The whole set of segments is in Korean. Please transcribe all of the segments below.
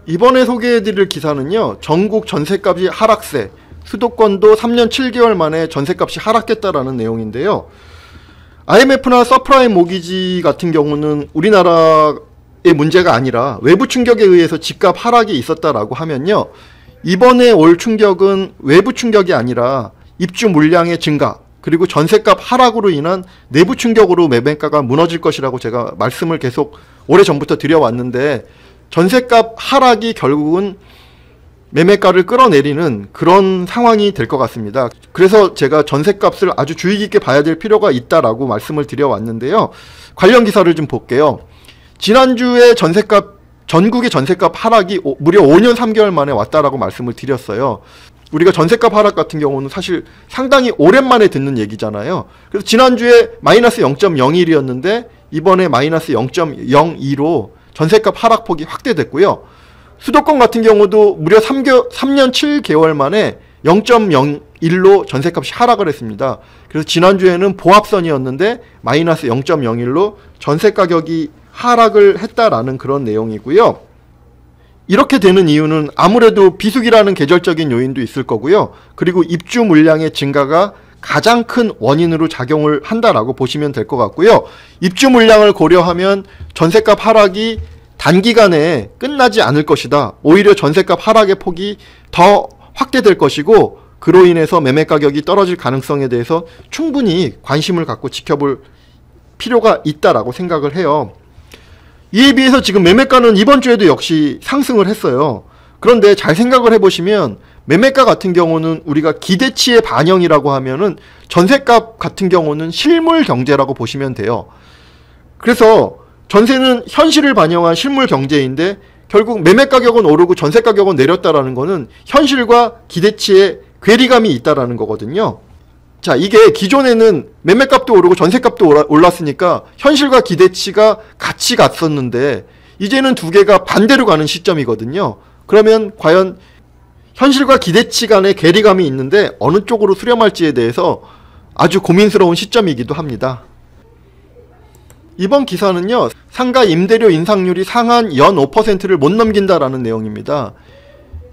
이번에 소개해드릴 기사는요, 전국 전셋값이 하락세, 수도권도 3년 7개월 만에 전셋값이 하락했다라는 내용인데요. IMF나 서프라임 모기지 같은 경우는 우리나라의 문제가 아니라 외부 충격에 의해서 집값 하락이 있었다라고 하면요, 이번에 올 충격은 외부 충격이 아니라 입주 물량의 증가, 그리고 전셋값 하락으로 인한 내부 충격으로 매매가가 무너질 것이라고 제가 말씀을 계속 오래전부터 드려왔는데, 전셋값 하락이 결국은 매매가를 끌어내리는 그런 상황이 될 것 같습니다. 그래서 제가 전셋값을 아주 주의 깊게 봐야 될 필요가 있다라고 말씀을 드려왔는데요. 관련 기사를 좀 볼게요. 지난주에 전국의 전셋값 하락이 무려 5년 3개월 만에 왔다라고 말씀을 드렸어요. 우리가 전셋값 하락 같은 경우는 사실 상당히 오랜만에 듣는 얘기잖아요. 그래서 지난주에 마이너스 0.01이었는데 이번에 마이너스 0.02로 전셋값 하락폭이 확대됐고요. 수도권 같은 경우도 무려 3년 7개월 만에 0.01로 전셋값이 하락을 했습니다. 그래서 지난주에는 보합선이었는데 마이너스 0.01로 전세 가격이 하락을 했다라는 그런 내용이고요. 이렇게 되는 이유는 아무래도 비수기라는 계절적인 요인도 있을 거고요. 그리고 입주 물량의 증가가 가장 큰 원인으로 작용을 한다라고 보시면 될 것 같고요. 입주 물량을 고려하면 전셋값 하락이 단기간에 끝나지 않을 것이다. 오히려 전셋값 하락의 폭이 더 확대될 것이고, 그로 인해서 매매 가격이 떨어질 가능성에 대해서 충분히 관심을 갖고 지켜볼 필요가 있다라고 생각을 해요. 이에 비해서 지금 매매가는 이번 주에도 역시 상승을 했어요. 그런데 잘 생각을 해보시면 매매가 같은 경우는 우리가 기대치의 반영이라고 하면은 전셋값 같은 경우는 실물 경제라고 보시면 돼요. 그래서 전세는 현실을 반영한 실물 경제인데 결국 매매 가격은 오르고 전세 가격은 내렸다라는 거는 현실과 기대치에 괴리감이 있다라는 거거든요. 자, 이게 기존에는 매매값도 오르고 전세값도 올랐으니까 현실과 기대치가 같이 갔었는데 이제는 두 개가 반대로 가는 시점이거든요. 그러면 과연 현실과 기대치 간의 괴리감이 있는데 어느 쪽으로 수렴할지에 대해서 아주 고민스러운 시점이기도 합니다. 이번 기사는요, 상가 임대료 인상률이 상한 연 5%를 못 넘긴다라는 내용입니다.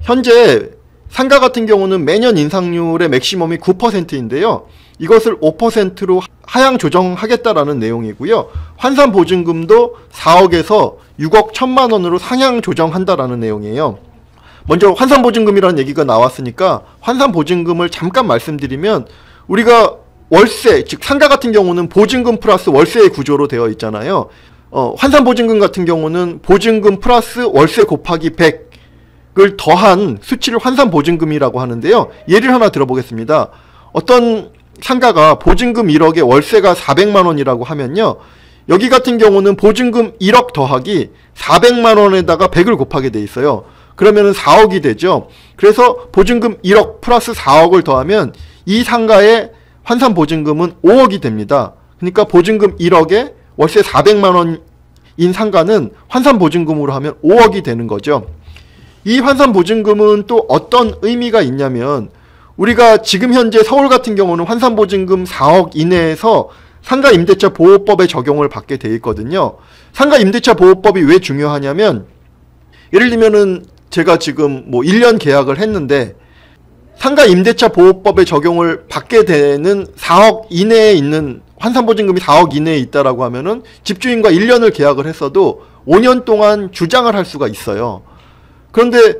현재 상가 같은 경우는 매년 인상률의 맥시멈이 9%인데요. 이것을 5%로 하향 조정하겠다라는 내용이고요. 환산보증금도 4억에서 6억 1천만 원으로 상향 조정한다라는 내용이에요. 먼저 환산보증금이라는 얘기가 나왔으니까 환산보증금을 잠깐 말씀드리면, 우리가 월세, 즉 상가 같은 경우는 보증금 플러스 월세의 구조로 되어 있잖아요. 환산보증금 같은 경우는 보증금 플러스 월세 곱하기 100을 더한 수치를 환산보증금이라고 하는데요. 예를 하나 들어보겠습니다. 어떤 상가가 보증금 1억에 월세가 400만 원이라고 하면요, 여기 같은 경우는 보증금 1억 더하기 400만 원에다가 100을 곱하게 돼 있어요. 그러면은 4억이 되죠. 그래서 보증금 1억 플러스 4억을 더하면 이 상가의 환산보증금은 5억이 됩니다. 그러니까 보증금 1억에 월세 400만 원인 상가는 환산보증금으로 하면 5억이 되는 거죠. 이 환산보증금은 또 어떤 의미가 있냐면, 우리가 지금 현재 서울 같은 경우는 환산보증금 4억 이내에서 상가임대차 보호법의 적용을 받게 돼 있거든요. 상가임대차 보호법이 왜 중요하냐면, 예를 들면은 제가 지금 뭐 1년 계약을 했는데 상가임대차 보호법의 적용을 받게 되는 4억 이내에 있는, 환산보증금이 4억 이내에 있다라고 하면은 집주인과 1년을 계약을 했어도 5년 동안 주장을 할 수가 있어요. 그런데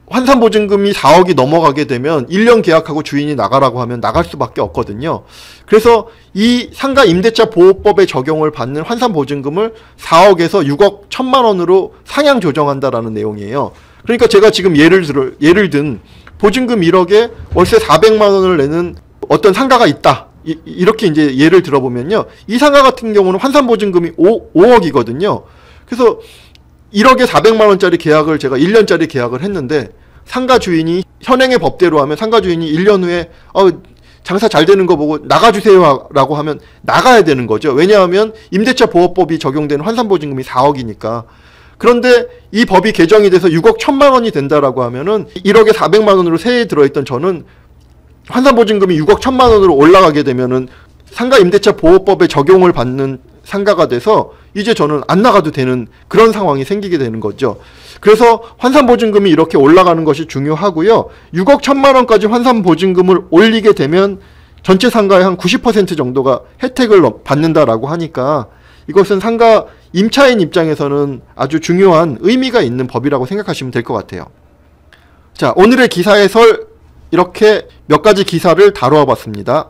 환산보증금이 4억이 넘어가게 되면 1년 계약하고 주인이 나가라고 하면 나갈 수밖에 없거든요. 그래서 이 상가임대차 보호법의 적용을 받는 환산보증금을 4억에서 6억 1천만 원으로 상향 조정한다라는 내용이에요. 그러니까 제가 지금 예를 든 보증금 1억에 월세 400만 원을 내는 어떤 상가가 있다. 이렇게 이제 예를 들어보면요, 이 상가 같은 경우는 환산보증금이 5억이거든요. 그래서 1억에 400만 원짜리 계약을 제가 1년짜리 계약을 했는데, 상가 주인이 현행의 법대로 하면 상가 주인이 1년 후에 장사 잘 되는 거 보고 나가주세요 라고 하면 나가야 되는 거죠. 왜냐하면 임대차 보호법이 적용되는 환산보증금이 4억이니까. 그런데 이 법이 개정이 돼서 6억 1천만 원이 된다라고 하면은 1억에 400만 원으로 세에 들어있던 저는 환산보증금이 6억 1천만 원으로 올라가게 되면은 상가 임대차 보호법에 적용을 받는 상가가 돼서 이제 저는 안 나가도 되는 그런 상황이 생기게 되는 거죠. 그래서 환산보증금이 이렇게 올라가는 것이 중요하고요. 6억 1천만 원까지 환산보증금을 올리게 되면 전체 상가의 한 90% 정도가 혜택을 받는다라고 하니까 이것은 상가 임차인 입장에서는 아주 중요한 의미가 있는 법이라고 생각하시면 될 것 같아요. 자, 오늘의 기사 해설 이렇게 몇 가지 기사를 다루어 봤습니다.